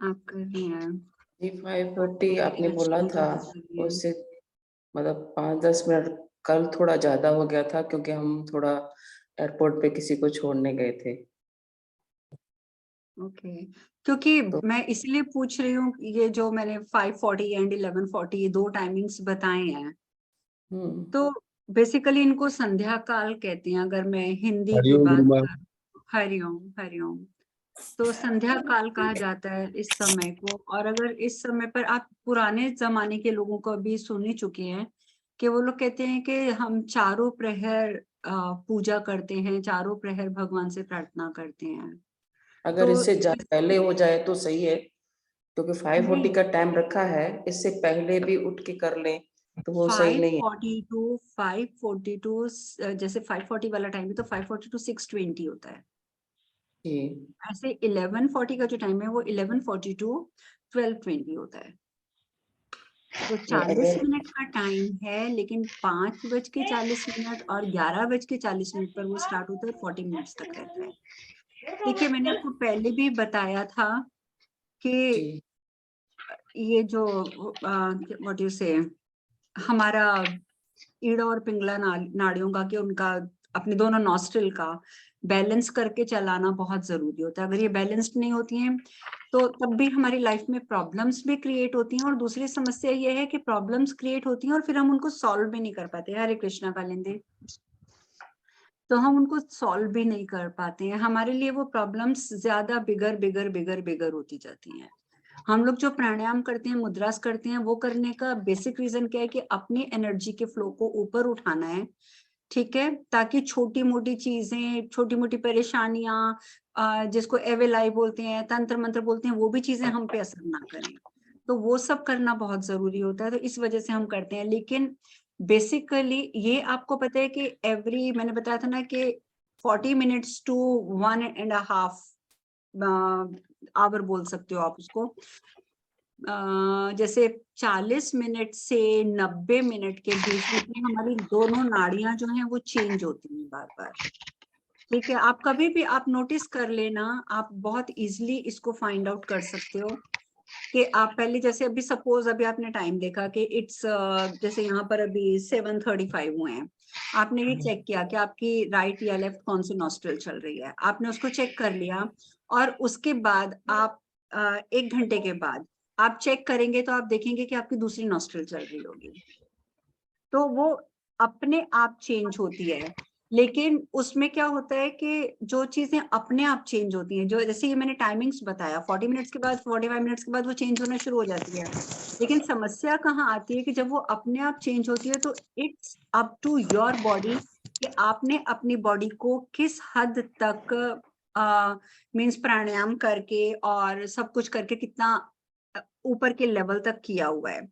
आप कर रही हैं। जी 5:40 ओके, आपने बोला चलिए था, बताइए। उससे मतलब 5-10 मिनट कल थोड़ा ज़्यादा हो गया था क्योंकि हम थोड़ा एयरपोर्ट पे किसी को छोड़ने गए थे। ओके, क्योंकि तो मैं इसलिए पूछ रही हूँ, ये जो मैंने 5:40 एंड 11:40 ये 2 टाइमिंग्स बताए हैं, हुँ, तो बेसिकली इनको संध्या काल कहते हैं अगर मैं हिंदी की हरिओम बात गुरुमा। करूँ। हरिओम, हरिओम। तो संध्या काल कहा जाता है इस समय को। और अगर इस समय पर आप पुराने जमाने के लोगों को भी सुन ही चुके हैं कि वो लोग कहते हैं कि हम चारों प्रहर पूजा करते हैं, चारों प्रहर भगवान से प्रार्थना करते हैं। अगर तो इससे पहले हो जाए तो सही है, क्योंकि 5:40 नहीं, का टाइम रखा है, इससे पहले भी उठ के कर लें, तो वो सही नहीं है। 5:42 जैसे 5:40 वाला टाइम है तो 5:40 टू 6:20 होता है। जी, ऐसे 11:40 का जो टाइम है वो 11:40 टू 12:20 होता है। तो नहीं 40 अगर मिनट का टाइम है, लेकिन 5:40 और 11:40 पर वो स्टार्ट होता है और 40 मिनट्स तक रहता है। देखिए, मैंने आपको पहले भी बताया था कि जी, ये जो व्हाट यू से हमारा ईड़ा और पिंगला नाड़ियों का, कि उनका अपने दोनों नॉस्ट्रिल का बैलेंस करके चलाना बहुत जरूरी होता है। अगर ये बैलेंस्ड नहीं होती हैं तो तब भी हमारी लाइफ में प्रॉब्लम्स भी क्रिएट होती हैं। और दूसरी समस्या ये है कि प्रॉब्लम्स क्रिएट होती हैं और फिर हम उनको सॉल्व भी नहीं कर पाते। हरे कृष्णा कालिंदी। तो हम उनको सॉल्व भी नहीं कर पाते हैं। हमारे लिए वो प्रॉब्लम्स ज्यादा बिगर बिगर बिगर बिगर होती जाती हैं। हम लोग जो प्राणायाम करते हैं, मुद्रास करते हैं, वो करने का बेसिक रीजन क्या है कि अपनी एनर्जी के फ्लो को ऊपर उठाना है। ठीक है, ताकि छोटी मोटी चीजें, छोटी मोटी परेशानियां, जिसको एवेलाई बोलते हैं, तंत्र मंत्र बोलते हैं, वो भी चीजें हम पे असर ना करें। तो वो सब करना बहुत जरूरी होता है, तो इस वजह से हम करते हैं। लेकिन बेसिकली ये आपको पता है कि मैंने बताया था ना कि 40 मिनट्स टू 1.5 आवर बोल सकते हो आप उसको। जैसे 40 मिनट से 90 मिनट के बीच बीच में हमारी दोनों नाड़ियां जो हैं वो चेंज होती हैं बार बार। ठीक है, आप कभी भी आप नोटिस कर लेना, आप बहुत इजीली इसको फाइंड आउट कर सकते हो कि आप पहले, जैसे अभी सपोज अभी आपने टाइम देखा कि इट्स जैसे यहाँ पर अभी 7:35 हुए हैं। आपने ये चेक किया कि आपकी राइट या लेफ्ट कौन सी नॉस्ट्रल चल रही है, आपने उसको चेक कर लिया। और उसके बाद आप 1 घंटे के बाद आप चेक करेंगे तो आप देखेंगे कि आपकी दूसरी नॉस्ट्रल चल रही होगी। तो वो अपने आप चेंज होती है। लेकिन उसमें क्या होता है कि जो चीजें अपने आप चेंज होती हैं, जो जैसे ये मैंने टाइमिंग्स बताया, 40 मिनट्स के बाद, 45 मिनट्स के बाद वो चेंज होना शुरू हो जाती है। लेकिन समस्या कहाँ आती है कि जब वो अपने आप चेंज होती है तो it's up to your body कि आपने अपनी बॉडी को किस हद तक मीन्स प्राणायाम करके और सब कुछ करके कितना ऊपर के लेवल तक किया हुआ है।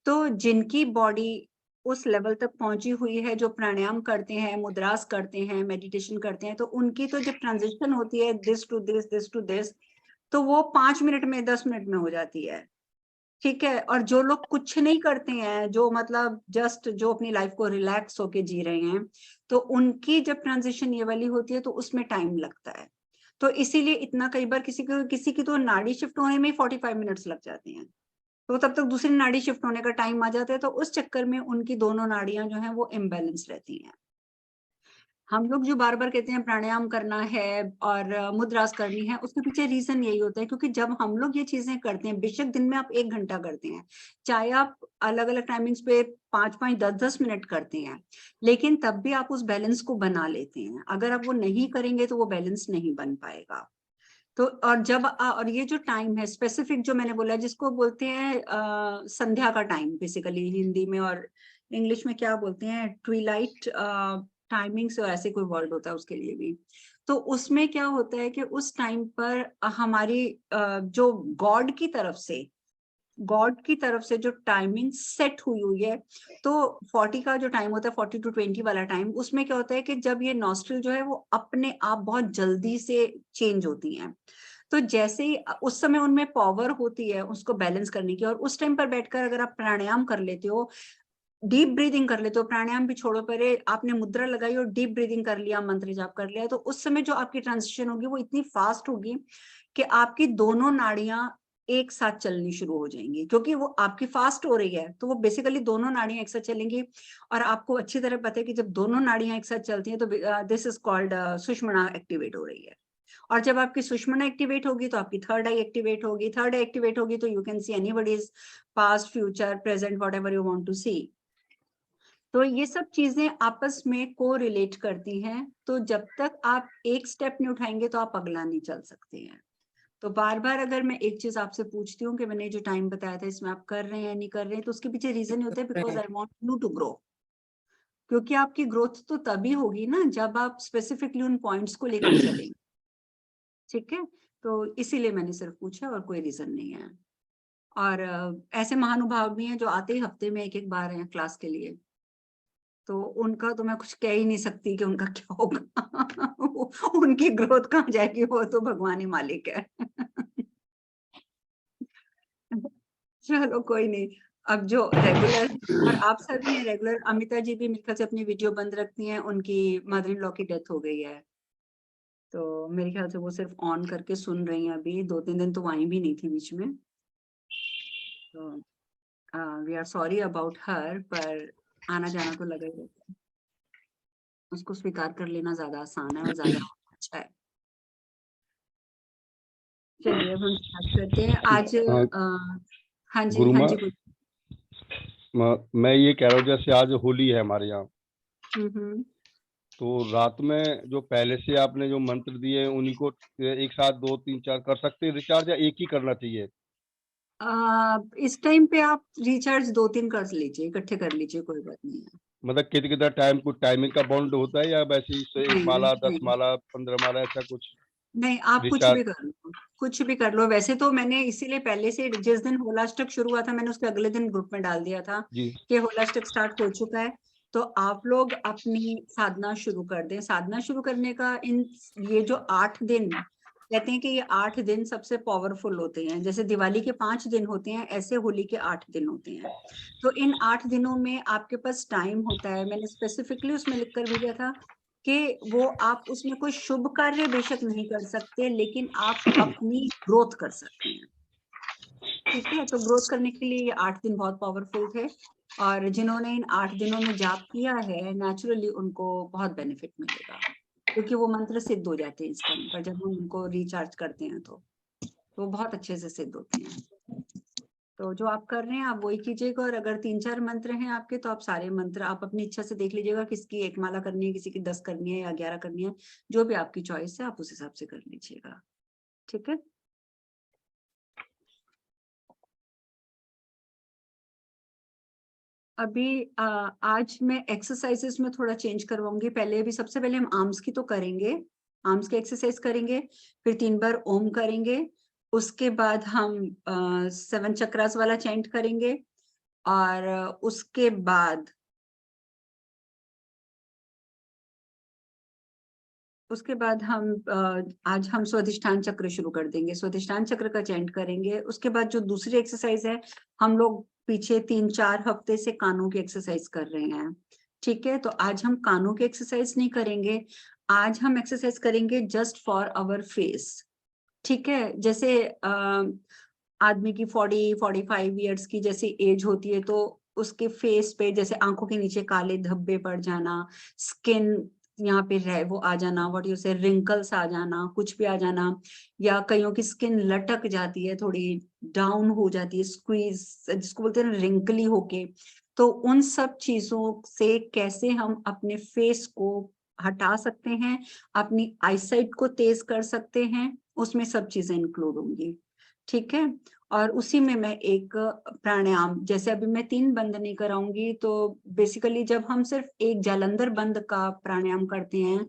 तो जिनकी बॉडी उस लेवल तक पहुंची हुई है, जो प्राणायाम करते हैं, मुद्रास करते हैं, मेडिटेशन करते हैं, तो उनकी तो जब ट्रांजिशन होती है this to this, this to this, तो वो 5 मिनट में, 10 मिनट में हो जाती है। ठीक है। और जो लोग कुछ नहीं करते हैं, जो मतलब जस्ट जो अपनी लाइफ को रिलैक्स होके जी रहे हैं, तो उनकी जब ट्रांजिशन ये वाली होती है तो उसमें टाइम लगता है। तो इसीलिए इतना, कई बार किसी की तो नाड़ी शिफ्ट होने में ही 45 मिनट्स लग जाते हैं। तो तब तक दूसरी नाड़ी शिफ्ट होने का टाइम आ जाता है, तो उस चक्कर में उनकी दोनों नाड़ियां जो हैं वो इम्बैलेंस रहती हैं। हम लोग जो बार बार कहते हैं प्राणायाम करना है और मुद्रास करनी है, उसके पीछे रीजन यही होता है, क्योंकि जब हम लोग ये चीजें करते हैं, बेशक दिन में आप 1 घंटा करते हैं, चाहे आप अलग अलग टाइमिंग्स पे 5-5, 10-10 मिनट करते हैं, लेकिन तब भी आप उस बैलेंस को बना लेते हैं। अगर आप वो नहीं करेंगे तो वो बैलेंस नहीं बन पाएगा। तो और और ये जो टाइम है स्पेसिफिक, जो मैंने बोला, जिसको बोलते हैं संध्या का टाइम, बेसिकली हिंदी में, और इंग्लिश में क्या बोलते हैं, ट्विलाइट टाइमिंग से ऐसे कोई वर्ड होता है उसके लिए भी। तो उसमें क्या होता है कि उस टाइम पर हमारी जो गॉड की तरफ से जो टाइमिंग सेट हुई हुई है, तो 40 का जो टाइम होता है, 40 to 20 वाला टाइम, उसमें क्या होता है कि जब ये नॉस्ट्रल जो है वो अपने आप बहुत जल्दी से चेंज होती हैं। तो जैसे ही उस समय उनमें पावर होती है उसको बैलेंस करने की, और उस टाइम पर बैठकर अगर आप प्राणायाम कर लेते हो, डीप ब्रीदिंग कर लेते हो, प्राणायाम भी छोड़ो, पहले आपने मुद्रा लगाई और डीप ब्रीदिंग कर लिया, मंत्र जाप कर लिया, तो उस समय जो आपकी ट्रांजिशन होगी वो इतनी फास्ट होगी कि आपकी दोनों नाड़ियां एक साथ चलनी शुरू हो जाएंगी, क्योंकि वो आपकी फास्ट हो रही है, तो वो बेसिकली दोनों नाड़ियां एक साथ चलेंगी। और आपको अच्छी तरह पता है कि जब दोनों नाड़ियां एक साथ चलती हैं तो this is called Sushumna activate हो रही है। और जब आपकी सुषुम्ना एक्टिवेट होगी तो आपकी थर्ड आई एक्टिवेट होगी, थर्ड आई एक्टिवेट होगी तो you can see anybody's past, future, present, whatever you want to see. तो ये सब चीजें आपस में को रिलेट करती हैं। तो जब तक आप एक स्टेप नहीं उठाएंगे तो आप अगला नहीं चल सकते हैं। तो बार बार अगर मैं एक चीज आपसे पूछती हूँ कि मैंने जो टाइम बताया था इसमें आप कर रहे हैं या नहीं कर रहे हैं, तो उसके पीछे रीजन होता है because I want you to grow. क्योंकि आपकी ग्रोथ तो तभी होगी ना जब आप स्पेसिफिकली उन पॉइंट्स को लेकर चलेंगे। ठीक है, तो इसीलिए मैंने सिर्फ पूछा और कोई रीजन नहीं है। और ऐसे महानुभाव भी हैं जो आते ही हफ्ते में एक एक बार हैं क्लास के लिए, तो उनका तो मैं कुछ कह ही नहीं सकती कि उनका क्या होगा। उनकी ग्रोथ कहाँ जाएगी वो तो भगवान ही मालिक है। चलो कोई नहीं। अब जो रेगुलर और आप सभी हैं रेगुलर, अमिता जी भी मेरे ख्याल से अपनी वीडियो बंद रखती हैं, उनकी मदर इन लॉ की डेथ हो गई है, तो मेरे ख्याल से वो सिर्फ ऑन करके सुन रही हैं। अभी 2-3 दिन तो वो आई भी नहीं थी बीच में, तो we are sorry about her, पर आना जाना तो लगा ही रहता है, उसको स्वीकार कर लेना ज्यादा आसान है और ज्यादा अच्छा है। चलिए अब हम स्टार्ट करते हैं आज। हाँ जी, गुरु हाँ माँ, जी, मैं ये कह रहा हूँ जैसे आज होली है हमारे यहाँ, हम्म। तो रात में जो पहले से आपने जो मंत्र दिए हैं उन्हीं को एक साथ 2 3 4 कर सकते हैं रिचार्ज, या एक ही करना चाहिए? इस टाइम पे आप रिचार्ज 2-3 कर लीजिए, इकट्ठे कर लीजिए, कोई बात नहीं है। मतलब कितना कितना टाइम, कुछ टाइमिंग का बाउंड होता है या वैसे ही से 1 नहीं माला 10 नहीं माला 15 माला ऐसा कुछ नहीं, आप कुछ रिचार्ज? भी कर लो, कुछ भी कर लो। वैसे तो मैंने इसीलिए पहले से जिस दिन होलाष्टक शुरू हुआ था मैंने उसके अगले दिन ग्रुप में डाल दिया था जी कि होलाष्टक स्टार्ट हो चुका है, तो आप लोग अपनी साधना शुरू कर दें। साधना शुरू करने का इन ये जो 8 दिन कहते हैं कि ये 8 दिन सबसे पावरफुल होते हैं। जैसे दिवाली के 5 दिन होते हैं, ऐसे होली के 8 दिन होते हैं। तो इन 8 दिनों में आपके पास टाइम होता है, मैंने स्पेसिफिकली उसमें लिखकर भेजा था कि वो आप उसमें कोई शुभ कार्य बेशक नहीं कर सकते, लेकिन आप अपनी ग्रोथ कर सकते हैं। ठीक है, तो ग्रोथ करने के लिए ये 8 दिन बहुत पावरफुल थे, और जिन्होंने इन 8 दिनों में जाप किया है नेचुरली उनको बहुत बेनिफिट मिलेगा, क्योंकि वो मंत्र सिद्ध हो जाते हैं इस टाइम पर जब हम उनको रिचार्ज करते हैं, तो वो बहुत अच्छे से सिद्ध होते हैं। तो जो आप कर रहे हैं आप वही कीजिएगा, और अगर 3-4 मंत्र हैं आपके तो आप सारे मंत्र आप अपनी इच्छा से देख लीजिएगा, किसकी 1 माला करनी है, किसी की 10 करनी है या 11 करनी है, जो भी आपकी चॉइस है आप उस हिसाब से कर लीजिएगा। ठीक है, अभी आज मैं एक्सरसाइजेस में थोड़ा चेंज करवाऊंगी। पहले अभी सबसे पहले हम आर्म्स की तो करेंगे, आर्म्स की एक्सरसाइज करेंगे, फिर 3 बार ओम करेंगे, उसके बाद हम 7 चक्रास वाला चैंट करेंगे, और उसके बाद हम आज हम स्वाधिष्ठान चक्र शुरू कर देंगे, स्वाधिष्ठान चक्र का चैंट करेंगे। उसके बाद जो दूसरी एक्सरसाइज है, हम लोग पीछे 3-4 हफ्ते से कानों की एक्सरसाइज कर रहे हैं। ठीक है, तो आज हम कानों की एक्सरसाइज नहीं करेंगे, आज हम एक्सरसाइज करेंगे जस्ट फॉर आवर फेस। ठीक है, जैसे आदमी की 40-45 ईयर्स की जैसी एज होती है, तो उसके फेस पे जैसे आंखों के नीचे काले धब्बे पड़ जाना, स्किन यहाँ पे रह वो आ जाना, व्हाट यू से रिंकल्स आ जाना, कुछ भी आ जाना, या कईयों की स्किन लटक जाती है, थोड़ी डाउन हो जाती है, स्क्वीज जिसको बोलते हैं रिंकली होके, तो उन सब चीजों से कैसे हम अपने फेस को हटा सकते हैं, अपनी आईसाइट को तेज कर सकते हैं, उसमें सब चीजें इंक्लूड होंगी। ठीक है, और उसी में मैं एक प्राणायाम, जैसे अभी मैं 3 बंद नहीं कराऊंगी, तो बेसिकली जब हम सिर्फ एक जालंधर बंद का प्राणायाम करते हैं,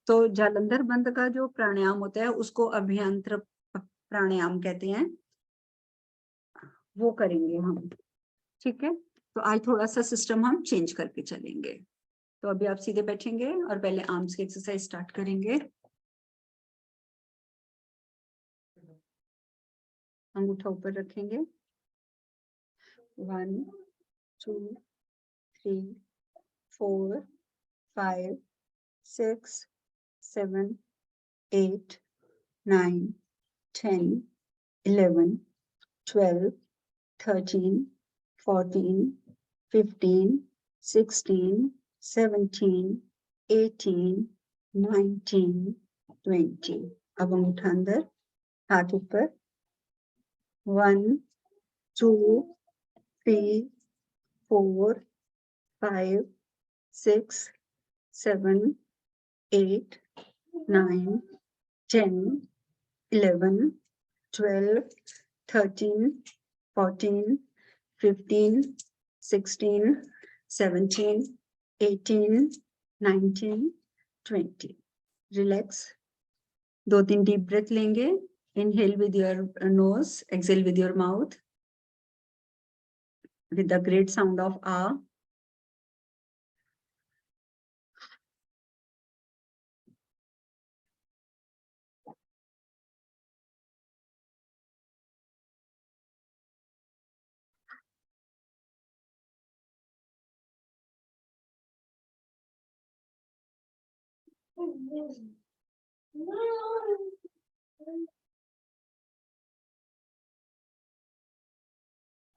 तो जालंधर बंद का जो प्राणायाम होता है उसको अभ्यंतर प्राणायाम कहते हैं, वो करेंगे हम। ठीक है, तो आज थोड़ा सा सिस्टम हम चेंज करके चलेंगे। तो अभी आप सीधे बैठेंगे और पहले आर्म्स की एक्सरसाइज स्टार्ट करेंगे। अंगूठा ऊपर रखेंगे, 1 2 3 4 5 6 7 8 9 10 11 12, 13, 14, 15, 16, 17, 18, 19, 20. अब अंगूठा अंदर, हाथ ऊपर. 1, 2, 3, 4, 5, 6, 7, 8, 9, 10, 11, 12, 13, 14, 15, 16, 17, 18, 19, 20. Relax. 2-3 deep breath लेंगे. Inhale with your nose, exhale with your mouth. With the great sound of ah.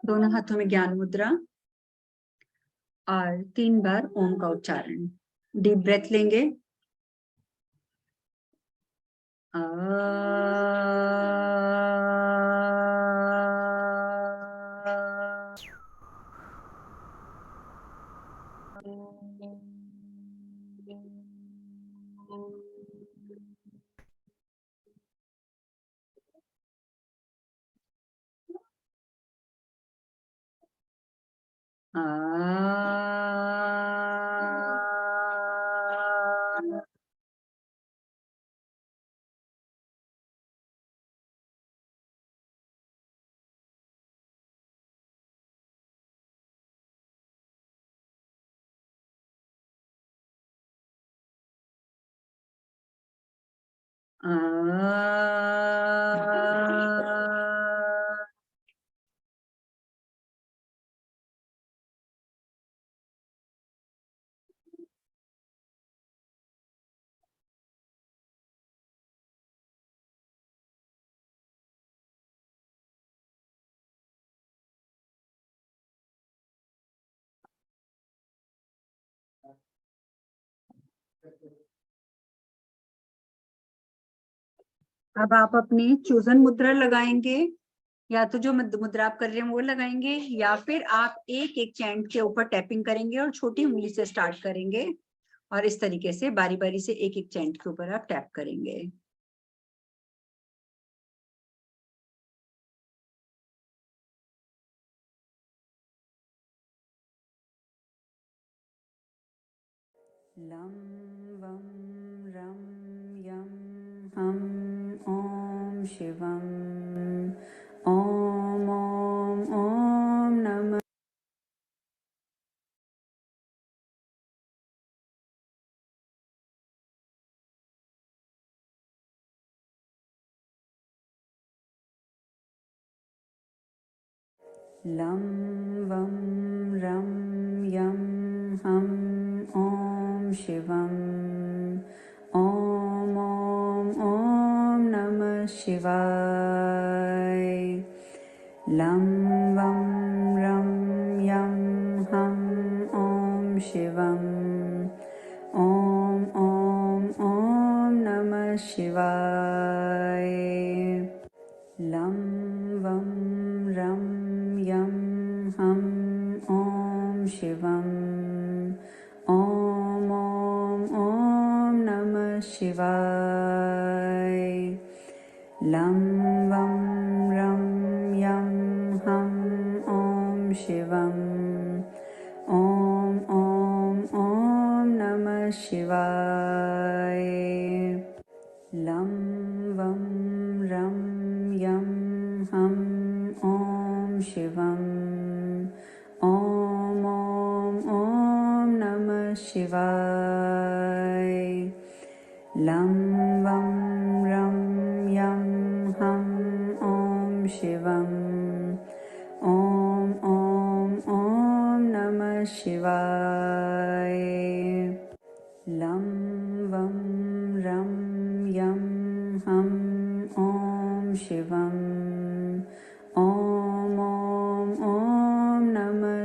दोनों हाथों में ज्ञान मुद्रा और 3 बार ओम का उच्चारण. डीप ब्रेथ लेंगे. अब आप अपनी चूजन मुद्रा लगाएंगे, या तो जो मुद्रा आप कर रहे हैं वो लगाएंगे, या फिर आप एक एक चैंट के ऊपर टैपिंग करेंगे और छोटी उंगली से स्टार्ट करेंगे और इस तरीके से बारी बारी से एक एक चैंट के ऊपर आप टैप करेंगे. लं वं रं यं हं ॐ शिवं ॐ नमः. लं वं रं यं हं ॐ शिवं ॐ नमः शिवाय. लं वं रं यं हं ॐ शिवं ॐ नमः शिवाय. लं वं रं यं हं ॐ शिवं ॐ नमः शिवाय. लं वं रं यं हं ॐ शिवं ॐ नमः शिवाय. लं वं रं यं हं ॐ शिवं ॐ नमः शिवाय. लं वं रं यं हं ॐ शिवं ॐ नमः शिवाय. लं वं रं यं हं ॐ शिवं ॐ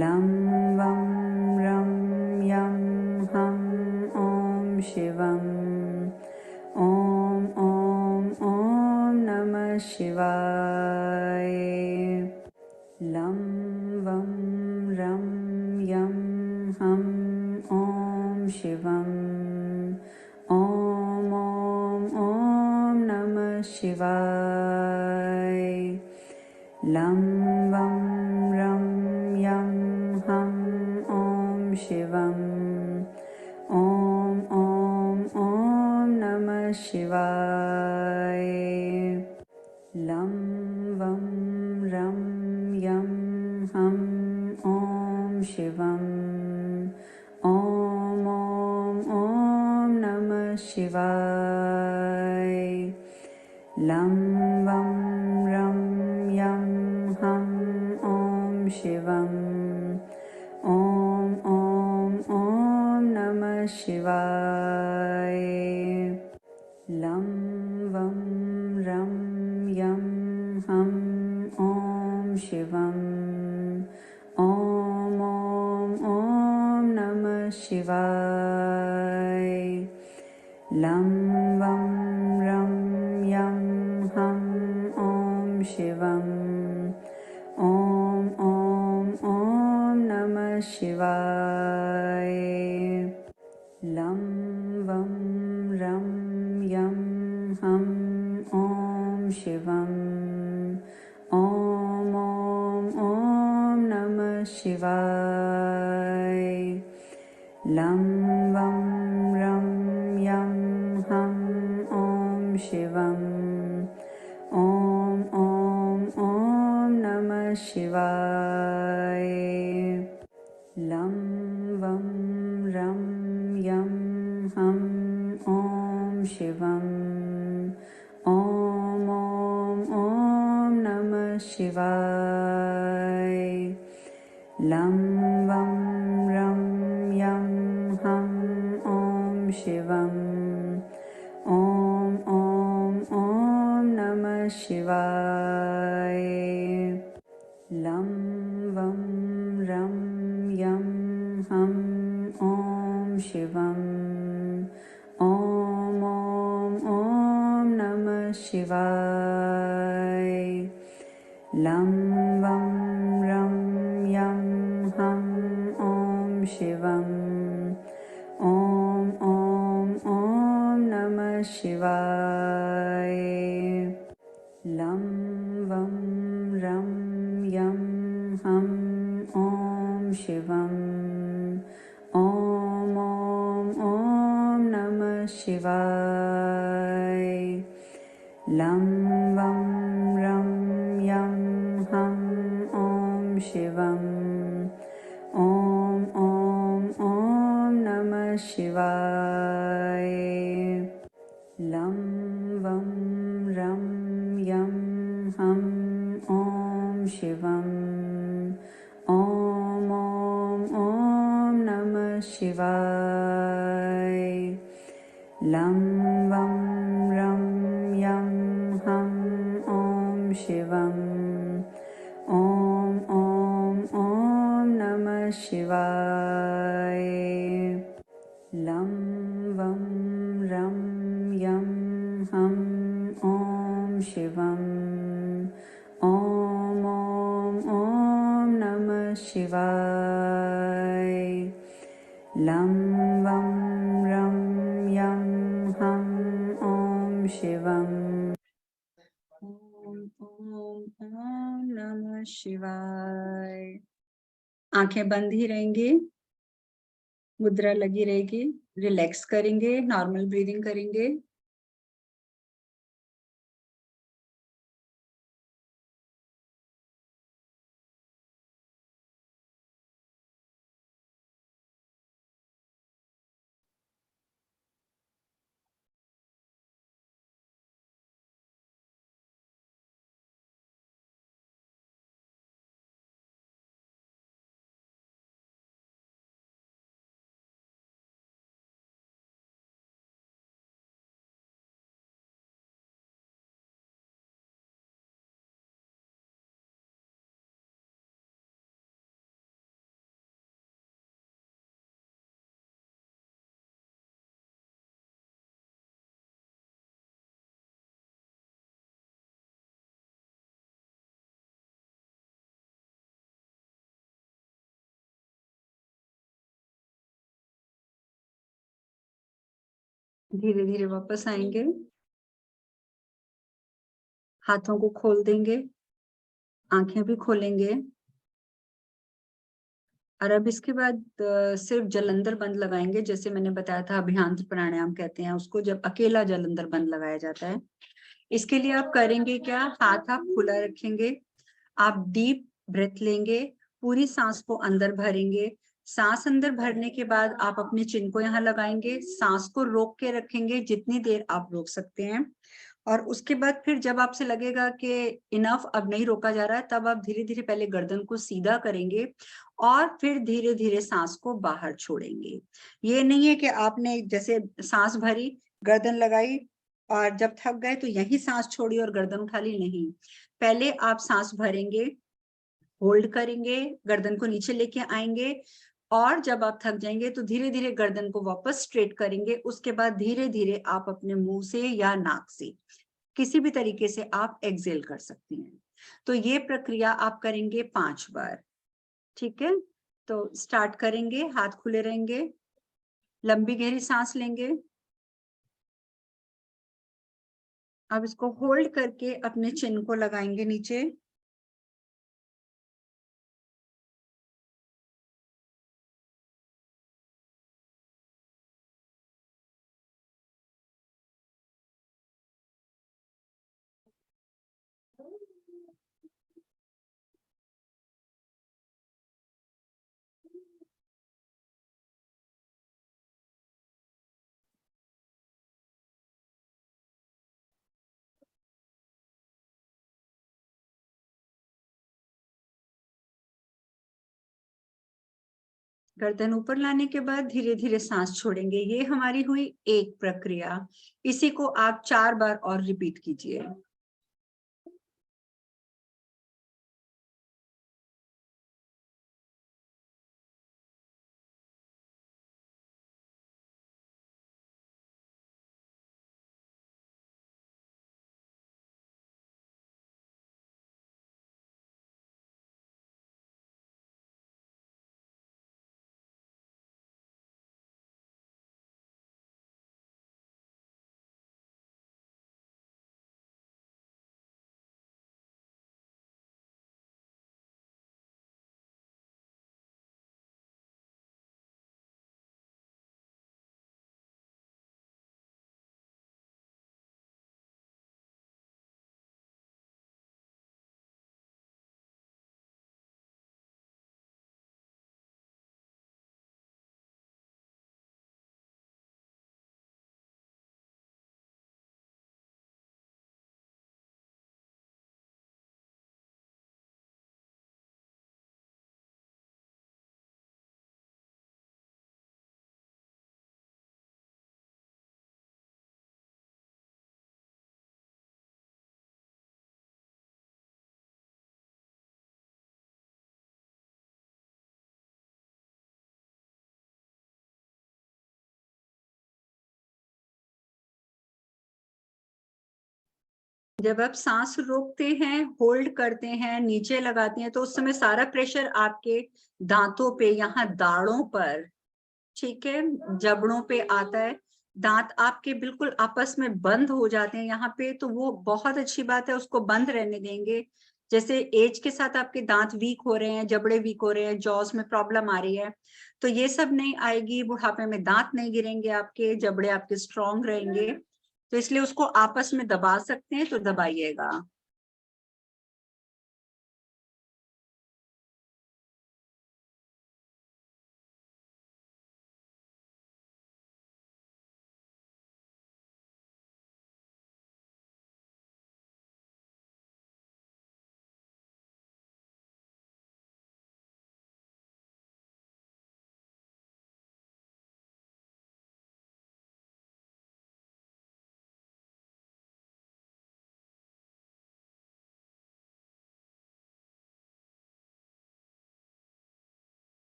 लं वं रं यं हं ॐ शिवम् ॐ ॐ ॐ नमः शिवाय लं वं रं यं हं ॐ शिवम् ॐ ॐ ॐ नमः शिवाय लं वं रं यं हं ॐ शिवम् ॐ ॐ ॐ नमः शिवाय लं वं रं यं हं ॐ शिवम् ॐ ॐ ॐ नमः शिवाय लं वं रं यं हं ॐ शिवम् ॐ ॐ ॐ नमः शिवाय लं वं रं यं हं ॐ शिवम् ॐ ॐ ॐ नमः शिवाय लं वं रं यं हं ॐ शिवम् ॐ ॐ ॐ नमः शिवाय लं वं रं यं हं ॐ शिवम् ॐ ॐ ॐ नमः शिवाय लं वं रं यं हं ॐ शिवम् ॐ ॐ ॐ नमः शिवाय लं वं रं यं हं ॐ शिवम् ॐ ॐ ॐ नमः शिवाय लं वं रं यं हं ॐ शिवम् ॐ ॐ ॐ नमः शिवाय लं वं रं यं हं ॐ शिवम् ॐ ॐ ॐ नमः शिवाय लं वं रं यं हं ॐ शिवम् ॐ ॐ ॐ नमः शिवाय लं वं रं यं हं ॐ शिवम् ॐ ॐ ॐ नमः शिवाय लं वं रं यं हं ॐ शिवम् ॐ ॐ ॐ नमः शिवाय लं वं रं यं हं ॐ शिवम् ॐ ॐ ॐ नमः शिवाय लं वं रं यं हं ॐ शिवम् ॐ ॐ ॐ नमः शिवाय लं वं रं यं हं ॐ शिवम् ॐ ॐ ॐ नमः शिवाय लं वं रं यं हं ॐ शिवम् ॐ ॐ ॐ नमः शिवाय। आंखें बंद ही रहेंगी, मुद्रा लगी रहेगी, रिलैक्स करेंगे, नॉर्मल ब्रीदिंग करेंगे। धीरे धीरे वापस आएंगे, हाथों को खोल देंगे, आंखें भी खोलेंगे। और अब इसके बाद सिर्फ जलंधर बंद लगाएंगे, जैसे मैंने बताया था अभियांत्र प्राणायाम कहते हैं उसको, जब अकेला जलंधर बंद लगाया जाता है। इसके लिए आप करेंगे क्या, हाथ आप खुला रखेंगे, आप डीप ब्रेथ लेंगे, पूरी सांस को अंदर भरेंगे। सांस अंदर भरने के बाद आप अपने चिन को यहाँ लगाएंगे, सांस को रोक के रखेंगे जितनी देर आप रोक सकते हैं। और उसके बाद फिर जब आपसे लगेगा कि इनफ अब नहीं रोका जा रहा है, तब आप धीरे धीरे पहले गर्दन को सीधा करेंगे और फिर धीरे धीरे सांस को बाहर छोड़ेंगे। ये नहीं है कि आपने जैसे सांस भरी, गर्दन लगाई और जब थक गए तो यही सांस छोड़ी और गर्दन उठा ली, नहीं। पहले आप सांस भरेंगे, होल्ड करेंगे, गर्दन को नीचे लेके आएंगे और जब आप थक जाएंगे तो धीरे धीरे गर्दन को वापस स्ट्रेट करेंगे। उसके बाद धीरे धीरे आप अपने मुंह से या नाक से किसी भी तरीके से आप एक्सेल कर सकती हैं। तो ये प्रक्रिया आप करेंगे 5 बार। ठीक है, तो स्टार्ट करेंगे, हाथ खुले रहेंगे, लंबी गहरी सांस लेंगे। अब इसको होल्ड करके अपने चिन को लगाएंगे नीचे। गर्दन ऊपर लाने के बाद धीरे धीरे सांस छोड़ेंगे। ये हमारी हुई एक प्रक्रिया। इसी को आप 4 बार और रिपीट कीजिए। जब आप सांस रोकते हैं, होल्ड करते हैं, नीचे लगाते हैं, तो उस समय सारा प्रेशर आपके दांतों पे, यहाँ दाढ़ों पर, ठीक है, जबड़ों पे आता है। दांत आपके बिल्कुल आपस में बंद हो जाते हैं यहाँ पे, तो वो बहुत अच्छी बात है, उसको बंद रहने देंगे। जैसे एज के साथ आपके दांत वीक हो रहे हैं, जबड़े वीक हो रहे हैं, जॉस में प्रॉब्लम आ रही है, तो ये सब नहीं आएगी। बुढ़ापे में दांत नहीं गिरेंगे आपके, जबड़े आपके स्ट्रांग रहेंगे। तो इसलिए उसको आपस में दबा सकते हैं, तो दबाइएगा।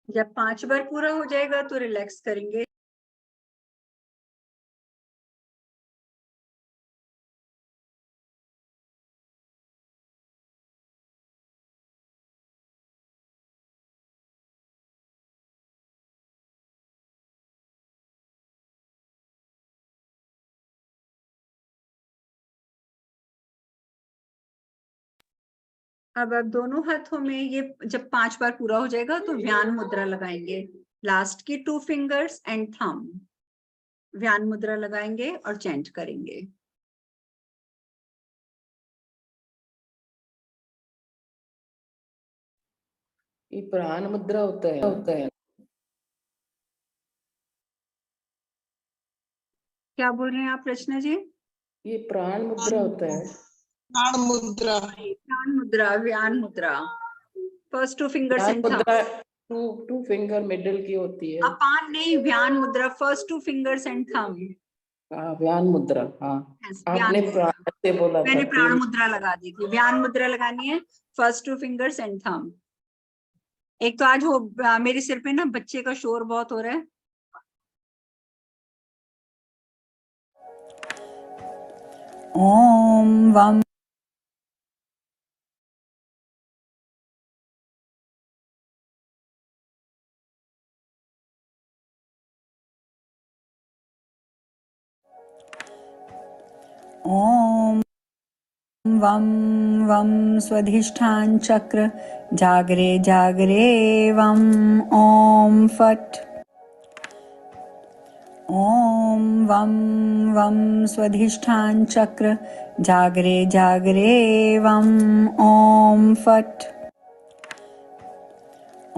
जब 5 बार पूरा हो जाएगा तो रिलैक्स करेंगे। अब आप दोनों हाथों में ये जब 5 बार पूरा हो जाएगा तो व्यान मुद्रा लगाएंगे, लास्ट की 2 फिंगर्स एंड थंब, व्यान मुद्रा लगाएंगे और चैंट करेंगे। ये प्राण मुद्रा होता है। क्या बोल रहे हैं आप रचना जी? ये प्राण मुद्रा होता है। प्राण मुद्रा। प्राण मुद्रा, व्यान मुद्रा, फर्स्ट 2 फिंगर्स प्राण एंड थंब। मुद्रा टू फिंगर मिडिल की होती है। अपान नहीं, व्यान मुद्रा, फर्स्ट 2 फिंगर्स एंड थंब। हाँ, व्यान मुद्रा। हाँ, Yes, आपने व्यान प्राण से बोला था। मैंने प्राण मुद्रा लगा दी थी। व्यान मुद्रा लगानी है, फर्स्ट 2 फिंगर्स एंड थंब। एक तो आज वो मेरे सिर पे ना बच्चे का शोर बहुत हो रहा है। ओम वम ओम वम वम स्वाधिष्ठान चक्र जागरे जागरे वम ओम फट। ओम वम वम स्वाधिष्ठान चक्र जागरे जागरे वम ओम फट।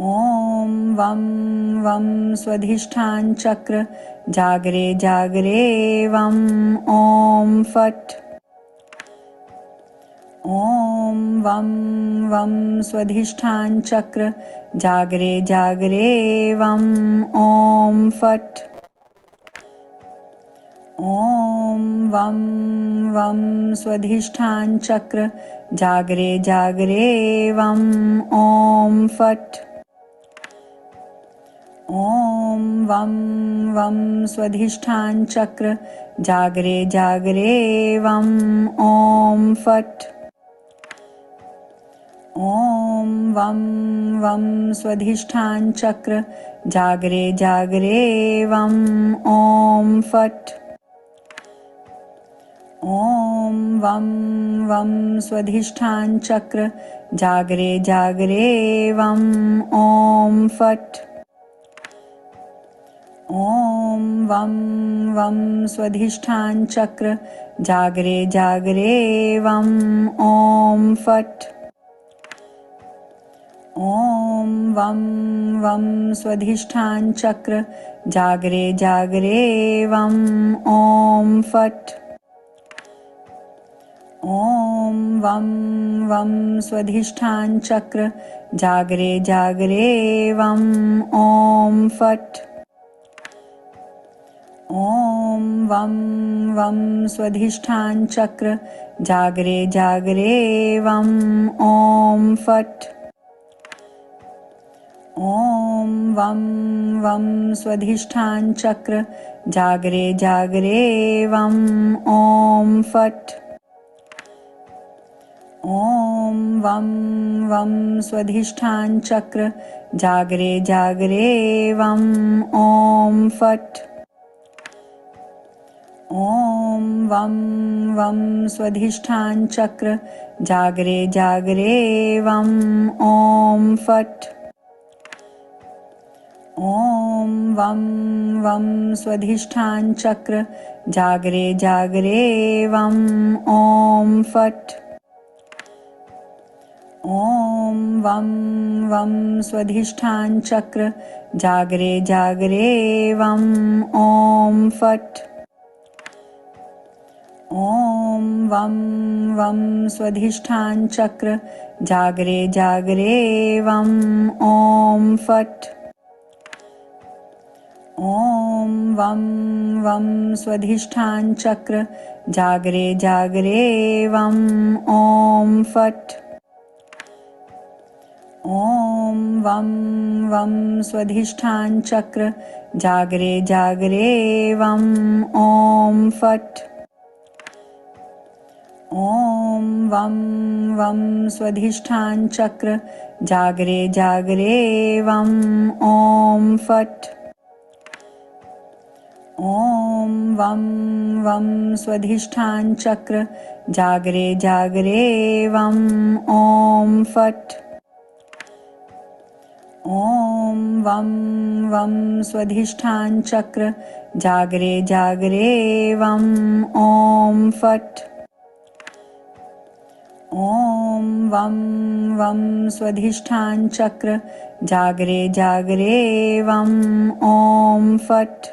ओम वम वम स्वाधिष्ठान चक्र जागरे जागरे वम ओम फट। ओम वम वम स्वाधिष्ठान चक्र जागरे जागरे वम ओम फट। ओम वम वम स्वाधिष्ठान चक्र जागरे जागरे वम ओम फट। ओम वम वम स्वाधिष्ठान चक्र जागरे जागरे वम ओम फट। ओम वम वम स्वाधिष्ठान चक्र जागरे जागरे वम ओम फट। ओम वम वम स्वाधिष्ठान चक्र जागरे जागरे वम ओम फट। ओम वम वम स्वाधिष्ठान चक्र जागरे जागरे वम ओम फट। ओम वम वम स्वाधिष्ठान चक्र जागरे जागरे वम ओम फट। ओम वम वम स्वाधिष्ठान चक्र जागरे जागरे वम ओम फट। ओम वम वम स्वाधिष्ठान चक्र जागरे जागरे वम ओम फट। ओम वम वम स्वाधिष्ठान चक्र जागरे जागरे वम ओम फट। ओम वम वम स्वाधिष्ठान चक्र जागरे जागरे वम ओम फट। ओम वम वम स्वाधिष्ठान चक्र जागरे जागरे वम ओम फट। ओम वम वम स्वाधिष्ठान चक्र जागरे जागरे वम ओम फट। ओम वम वम स्वाधिष्ठान चक्र जागरे जागरे वम ओम फट। ओम वम वम स्वाधिष्ठान चक्र जागरे जागरे वम ओम फट। ओम वम वम स्वाधिष्ठान चक्र जागरे जागरे वम ओम फट। ओम वम वम स्वाधिष्ठान चक्र जागरे जागरे वम ओम फट। ओम वम वम स्वाधिष्ठान चक्र जागरे जागरे वम ओम फट। ओम वं वं स्वाधिष्ठान चक्र जागरे जागरे वं ॐ फट् ॐ वं वं स्वाधिष्ठान चक्र जागरे जागरे वं ॐ फट् ॐ वं वं स्वाधिष्ठान चक्र जागरे जागरे वं ॐ फट्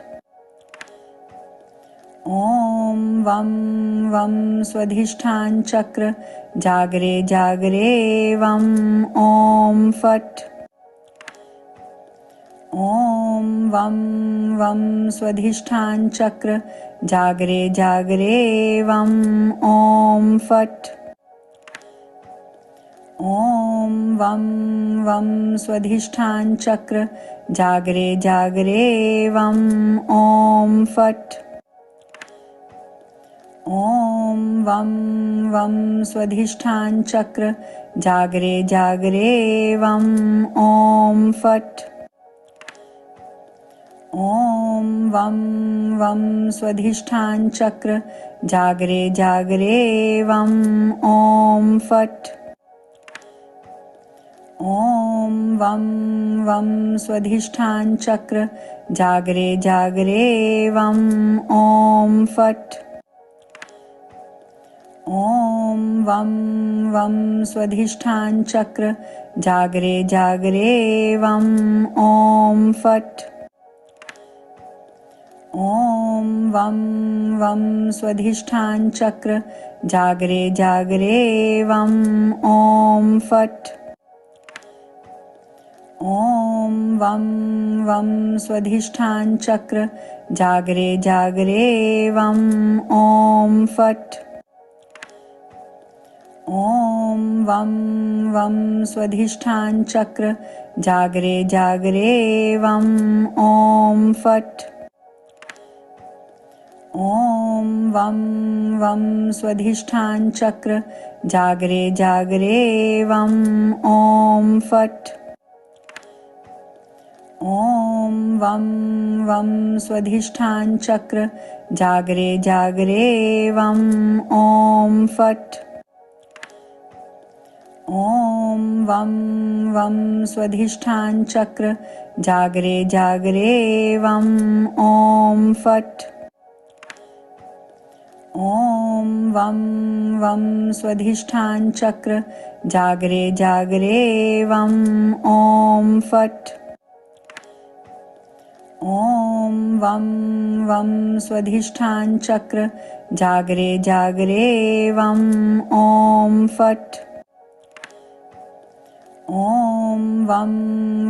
ॐ वं वं स्वाधिष्ठान चक्र जागरे जागरे वं ॐ फट् ॐ वं वं स्वाधिष्ठान चक्र जागरे जागरे वं ॐ फट् ॐ वं वं स्वाधिष्ठान चक्र जागरे जागरे वं ॐ फट् ॐ वं वं स्वाधिष्ठान चक्र जागरे जागरे वं ॐ फट् ॐ वं वं स्वाधिष्ठान चक्र जागरे जागरे वं ॐ फट् ॐ वं वं स्वाधिष्ठान चक्र जागरे जागरे वं ॐ फट् ॐ वं वं स्वाधिष्ठान चक्र जागरे जागरे वं ॐ फट् ॐ वं वं स्वाधिष्ठान चक्र जागरे जागरे वं ॐ फट् ॐ वं वं स्वाधिष्ठान चक्र जागरे जागरे वं ॐ फट् ॐ वं वं स्वाधिष्ठान चक्र जागरे जागरे वं ॐ फट् ॐ वं वं स्वाधिष्ठान चक्र जागरे जागरे वं ॐ फट् ॐ वं वं स्वाधिष्ठान चक्र जागरे जागरे वं ॐ फट् ॐ वं वं स्वाधिष्ठान चक्र जागरे जागरे वं ॐ फट् ॐ वं वं स्वाधिष्ठान चक्र जागरे जागरे वं ॐ फट् ॐ वं वं स्वाधिष्ठान चक्र जागरे जागरे वं ॐ फट् ॐ वं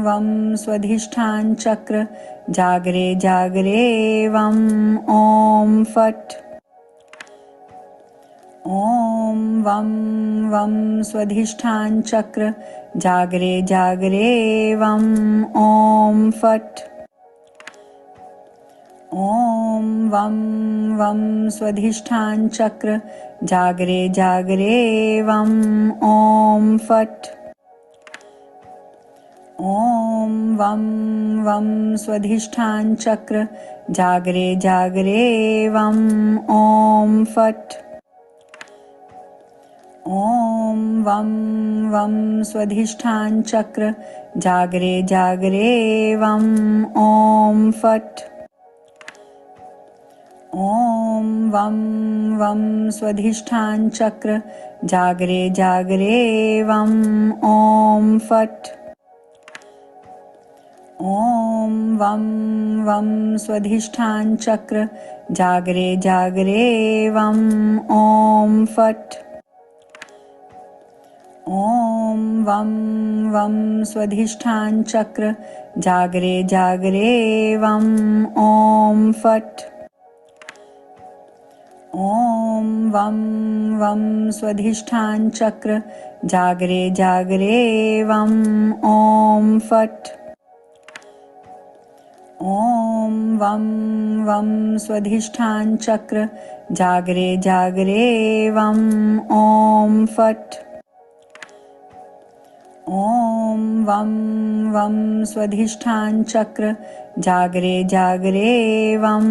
वं स्वाधिष्ठान चक्र जागरे जागरे वं ॐ फट् ॐ वं वं स्वाधिष्ठान चक्र जागरे जागरे वं ॐ फट् ॐ वं वं स्वाधिष्ठान चक्र जागरे जागरे वं ॐ फट् ॐ वं वं स्वाधिष्ठान चक्र जागरे जागरे वं ॐ फट् ॐ वं वं स्वाधिष्ठान चक्र जागरे जागरे वं ॐ फट् ॐ वं वं स्वाधिष्ठान चक्र जागरे जागरे वं ॐ फट् ॐ वं वं स्वाधिष्ठान चक्र जागरे जागरे वं ॐ फट् ॐ वं वं स्वाधिष्ठान चक्र जागरे जागरे वं ॐ फट् ॐ वं वं स्वाधिष्ठान चक्र जागरे जागरे वं ॐ फट् ॐ वं वं स्वाधिष्ठान चक्र जागरे जागरे वं ॐ फट् ॐ वं वं स्वधिष्ठान चक्र जागरे जागरे वं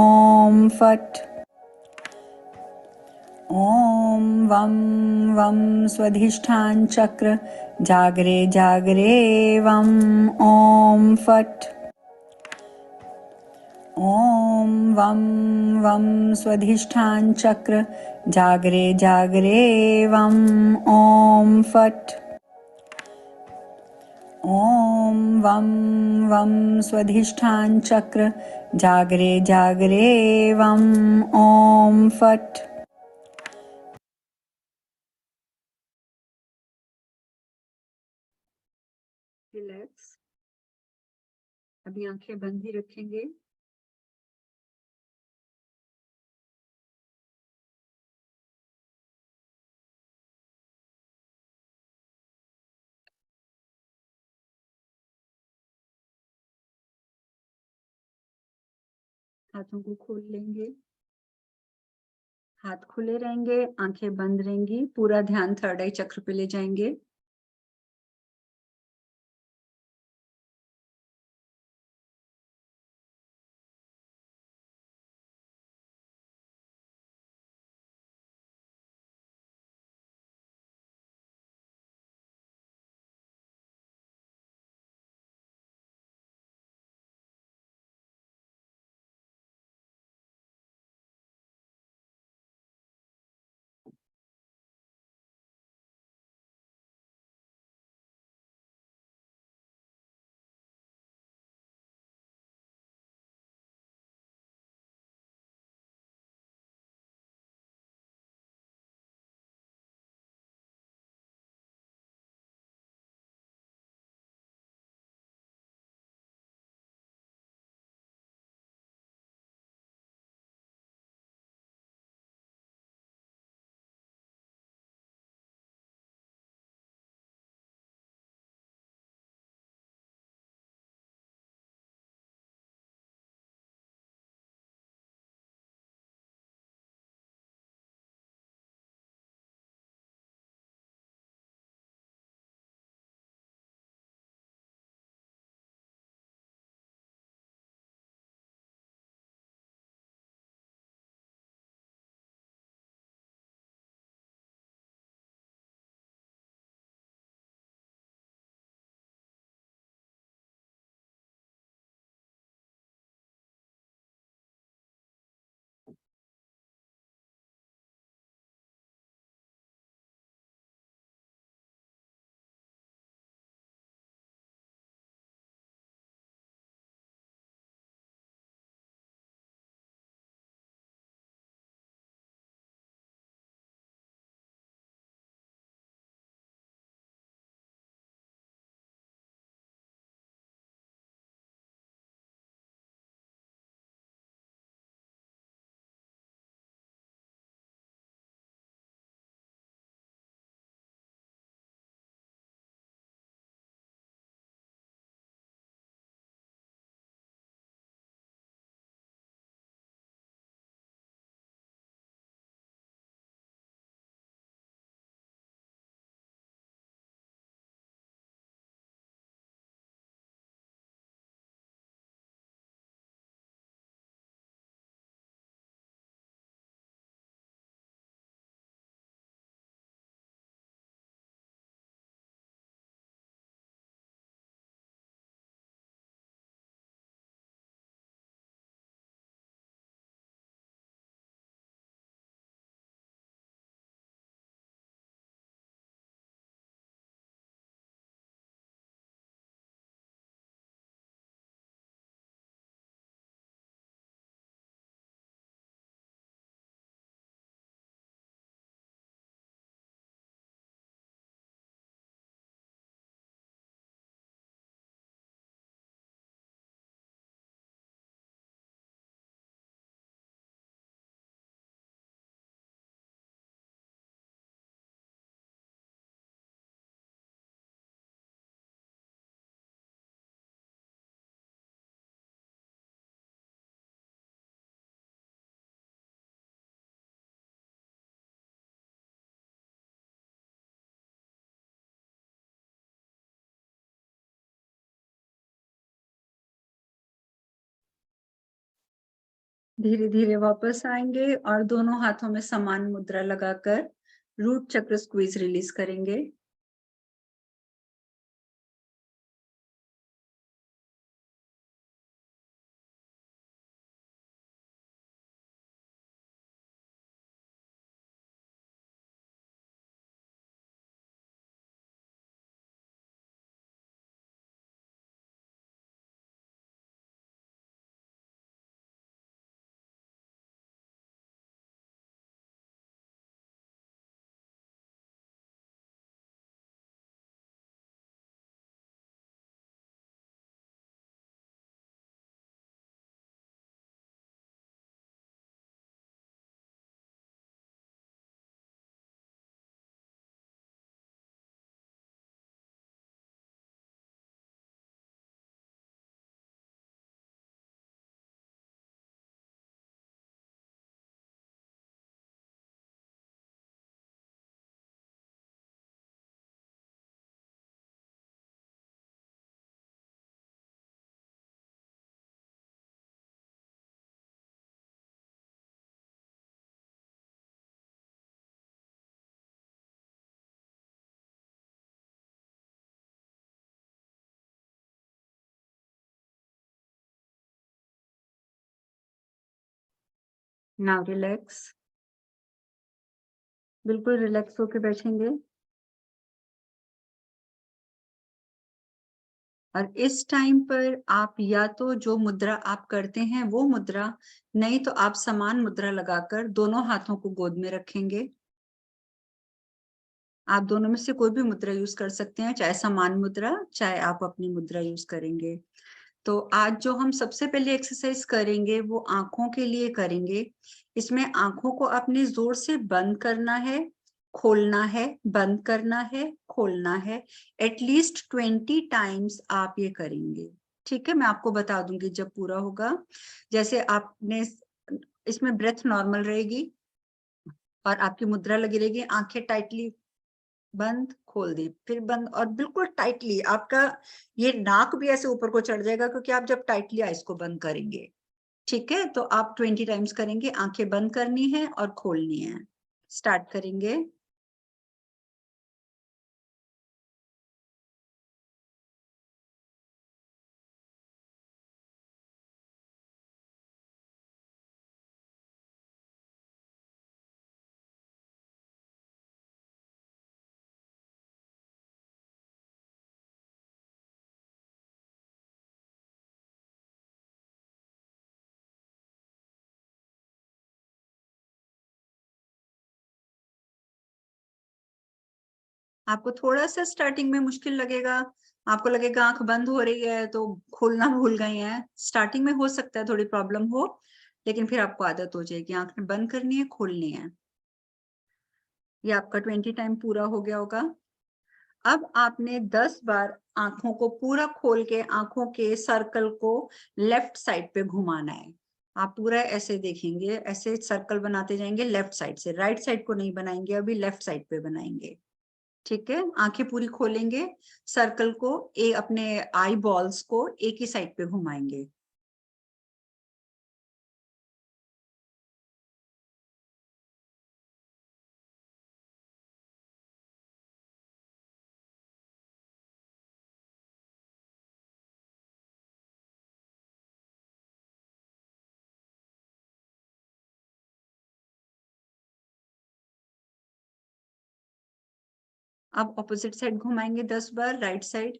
ॐ फट्। ॐ वं वं स्वधिष्ठान चक्र जागरे जागरे वं ॐ फट्। ॐ वं वं स्वधिष्ठान चक्र जागरे जागरे वं ॐ फट्। ॐ वं वं स्वधिष्ठान चक्र जागरे जागरे वं ॐ फट्। रिलैक्स। अभी आंखें बंद ही रखेंगे। हाथों को खोल लेंगे, हाथ खुले रहेंगे, आंखें बंद रहेंगी, पूरा ध्यान थर्ड आई चक्र पे ले जाएंगे। धीरे धीरे वापस आएंगे और दोनों हाथों में समान मुद्रा लगाकर रूट चक्र स्क्वीज रिलीज करेंगे। नाउ रिलैक्स, बिल्कुल रिलैक्स होके बैठेंगे। और इस टाइम पर आप या तो जो मुद्रा आप करते हैं वो मुद्रा, नहीं तो आप समान मुद्रा लगाकर दोनों हाथों को गोद में रखेंगे। आप दोनों में से कोई भी मुद्रा यूज कर सकते हैं, चाहे समान मुद्रा, चाहे आप अपनी मुद्रा यूज करेंगे। तो आज जो हम सबसे पहले एक्सरसाइज करेंगे वो आंखों के लिए करेंगे। इसमें आंखों को अपने जोर से बंद करना है, खोलना है, बंद करना है, खोलना है। एटलीस्ट 20 टाइम्स आप ये करेंगे। ठीक है, मैं आपको बता दूंगी जब पूरा होगा। जैसे आपने इसमें ब्रेथ नॉर्मल रहेगी और आपकी मुद्रा लगी रहेगी, आंखें टाइटली बंद, खोल दी, फिर बंद, और बिल्कुल टाइटली आपका ये नाक भी ऐसे ऊपर को चढ़ जाएगा क्योंकि आप जब टाइटली आईज को बंद करेंगे। ठीक है, तो आप 20 टाइम्स करेंगे। आंखें बंद करनी है और खोलनी है। स्टार्ट करेंगे। आपको थोड़ा सा स्टार्टिंग में मुश्किल लगेगा, आपको लगेगा आंख बंद हो रही है तो खोलना भूल गई हैं। स्टार्टिंग में हो सकता है थोड़ी प्रॉब्लम हो, लेकिन फिर आपको आदत हो जाएगी। आंख बंद करनी है, खोलनी है। ये आपका 20 टाइम पूरा हो गया होगा। अब आपने 10 बार आंखों को पूरा खोल के आंखों के सर्कल को लेफ्ट साइड पे घुमाना है। आप पूरा ऐसे देखेंगे, ऐसे सर्कल बनाते जाएंगे लेफ्ट साइड से, राइट साइड को नहीं बनाएंगे, अभी लेफ्ट साइड पे बनाएंगे। ठीक है, आंखें पूरी खोलेंगे, सर्कल को अपने आई बॉल्स को एक ही साइड पे घुमाएंगे। अब ऑपोजिट साइड घुमाएंगे 10 बार, राइट साइड।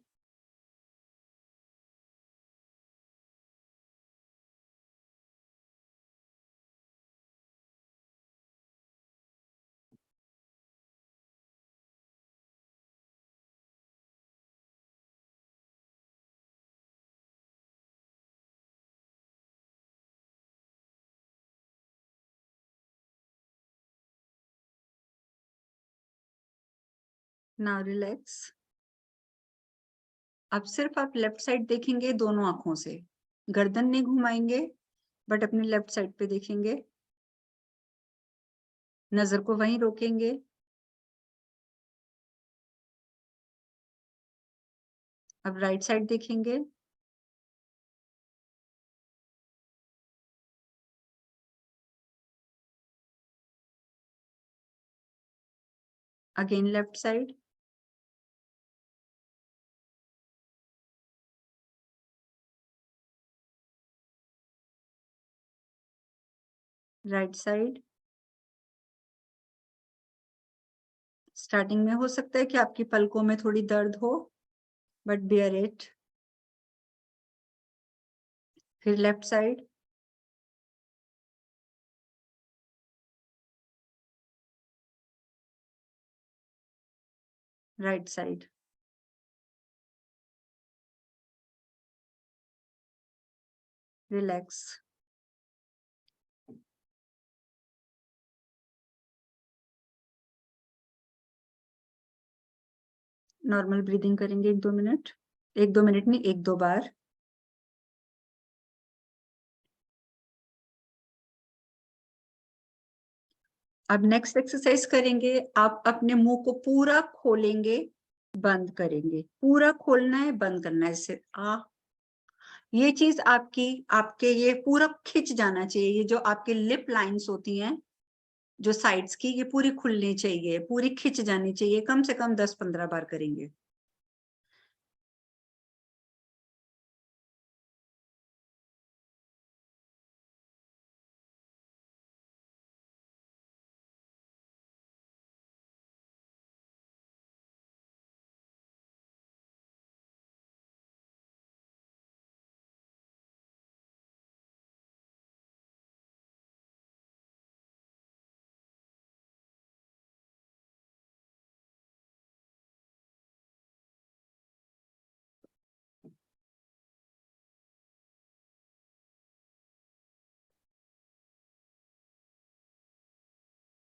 Now relax. अब सिर्फ आप लेफ्ट साइड देखेंगे दोनों आंखों से, गर्दन नहीं घुमाएंगे, बट अपने लेफ्ट साइड पे देखेंगे, नजर को वहीं रोकेंगे। अब राइट साइड देखेंगे, Again left side. Right side. Starting में हो सकता है कि आपकी पलकों में थोड़ी दर्द हो, बट बियर इट। फिर left side. Right side. Relax. Normal breathing करेंगे 1-2 मिनट, 1-2 मिनट नहीं, 1-2 बार। अब नेक्स्ट एक्सरसाइज करेंगे, आप अपने मुंह को पूरा खोलेंगे, बंद करेंगे, पूरा खोलना है, बंद करना है। ऐसे ये चीज आपके ये पूरा खिंच जाना चाहिए। ये जो आपके लिप लाइंस होती हैं जो साइड्स की, ये पूरी खुलनी चाहिए, पूरी खिंच जानी चाहिए। कम से कम 10-15 बार करेंगे।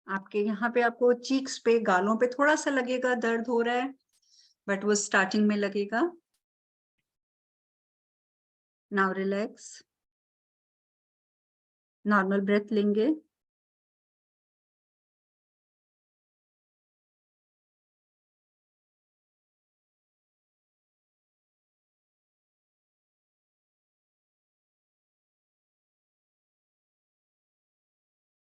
आपके यहाँ पे आपको चीक्स पे, गालों पे थोड़ा सा लगेगा दर्द हो रहा है, बट वो स्टार्टिंग में लगेगा। Now relax. नॉर्मल ब्रेथ लेंगे।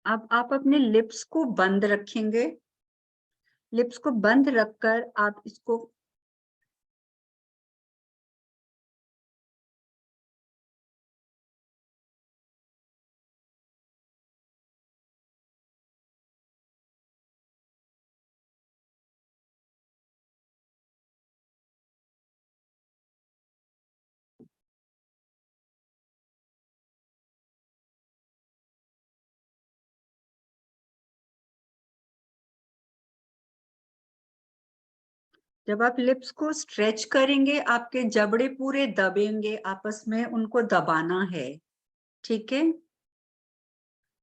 अब आप अपने लिप्स को बंद रखेंगे। लिप्स को बंद रखकर आप इसको जब आप लिप्स को स्ट्रेच करेंगे, आपके जबड़े पूरे दबेंगे, आपस में उनको दबाना है, ठीक है?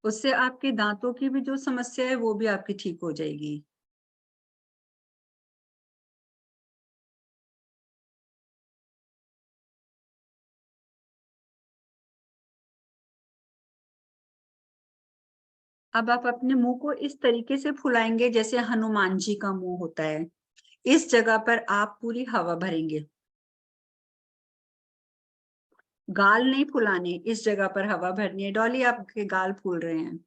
उससे आपके दांतों की भी जो समस्या है वो भी आपकी ठीक हो जाएगी। अब आप अपने मुंह को इस तरीके से फुलाएंगे जैसे हनुमान जी का मुंह होता है। इस जगह पर आप पूरी हवा भरेंगे। गाल नहीं फुलाने, इस जगह पर हवा भरनी है। डॉली, आपके गाल फूल रहे हैं।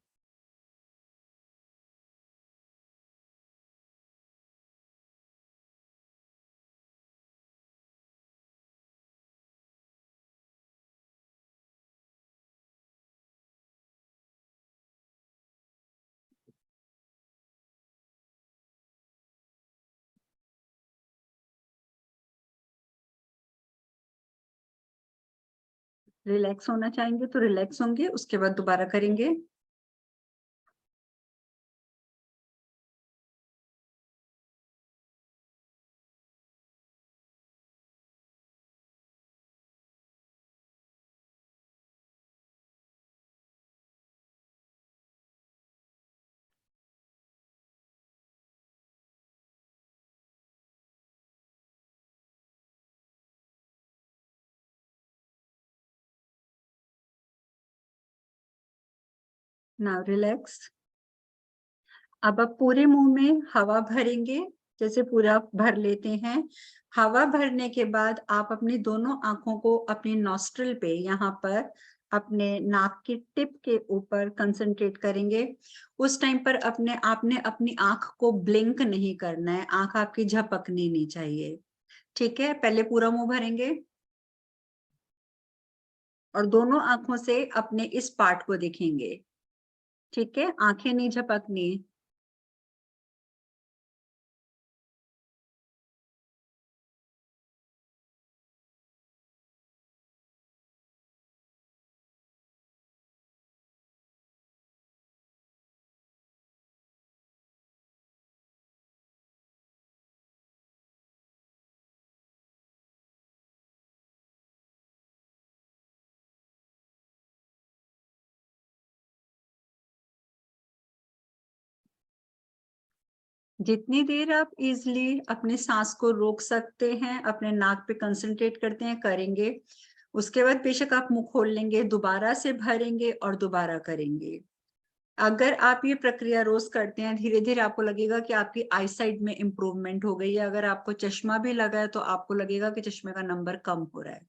रिलैक्स होना चाहेंगे तो रिलैक्स होंगे, उसके बाद दोबारा करेंगे। Now relax. अब आप पूरे मुंह में हवा भरेंगे, जैसे पूरा भर लेते हैं। हवा भरने के बाद आप अपनी दोनों आंखों को अपनी नॉस्ट्रिल पे, यहाँ पर अपने नाक की टिप के ऊपर कंसंट्रेट करेंगे। उस टाइम पर आपने अपनी आंख को ब्लिंक नहीं करना है, आंख आपकी झपकनी नहीं चाहिए। ठीक है, पहले पूरा मुंह भरेंगे और दोनों आंखों से अपने इस पार्ट को देखेंगे। ठीक है, आंखें नहीं झपकनी। जितनी देर आप इजिली अपने सांस को रोक सकते हैं, अपने नाक पे कंसंट्रेट करते हैं, करेंगे। उसके बाद बेशक आप मुंह खोल लेंगे, दोबारा से भरेंगे और दोबारा करेंगे। अगर आप ये प्रक्रिया रोज करते हैं, धीरे धीरे आपको लगेगा कि आपकी आई साइट में इम्प्रूवमेंट हो गई है। अगर आपको चश्मा भी लगा है तो आपको लगेगा कि चश्मे का नंबर कम हो रहा है।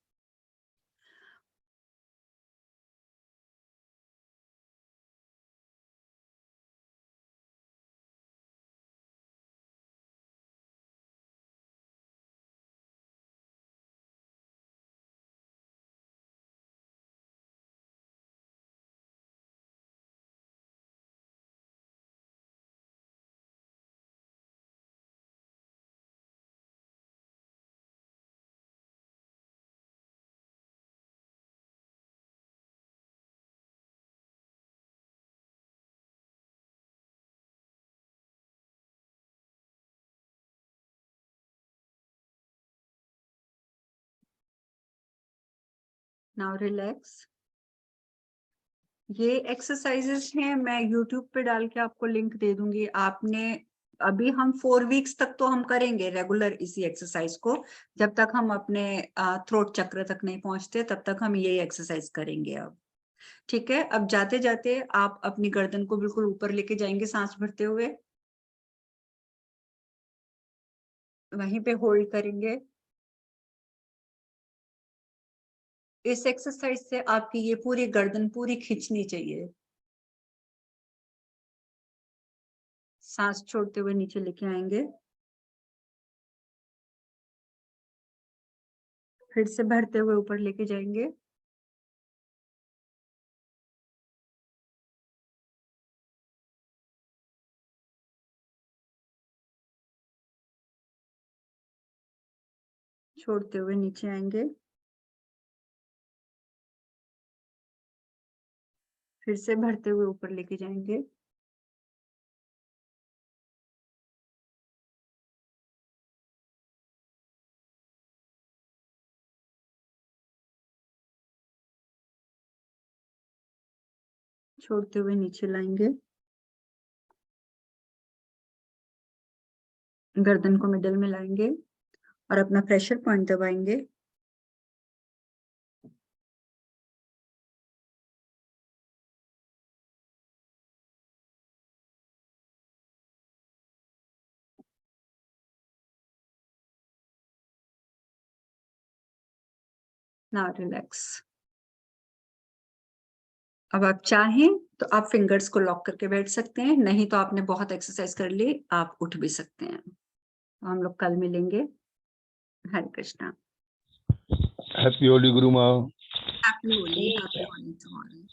Now relax. ये एक्सरसाइजेस हैं, मैं यूट्यूब पे डाल के आपको लिंक दे दूंगी। आपने अभी हम 4 वीक्स तक तो हम करेंगे रेगुलर इसी एक्सरसाइज को। जब तक हम अपने थ्रोट चक्र तक नहीं पहुंचते तब तक हम यही एक्सरसाइज करेंगे अब। ठीक है, अब जाते जाते आप अपनी गर्दन को बिल्कुल ऊपर लेके जाएंगे सांस भरते हुए, वहीं पे होल्ड करेंगे। इस एक्सरसाइज से आपकी ये पूरी गर्दन पूरी खींचनी चाहिए। सांस छोड़ते हुए नीचे लेके आएंगे, फिर से भरते हुए ऊपर लेके जाएंगे, छोड़ते हुए नीचे आएंगे, फिर से भरते हुए ऊपर लेके जाएंगे, छोड़ते हुए नीचे लाएंगे, गर्दन को मिडल में लाएंगे और अपना प्रेशर पॉइंट दबाएंगे। Now relax. अब आप चाहें तो आप फिंगर्स को लॉक करके बैठ सकते हैं, नहीं तो आपने बहुत एक्सरसाइज कर ली, आप उठ भी सकते हैं। हम लोग कल मिलेंगे। हरे कृष्णा। हैप्पी होली गुरु माँ। Happy Holi to all.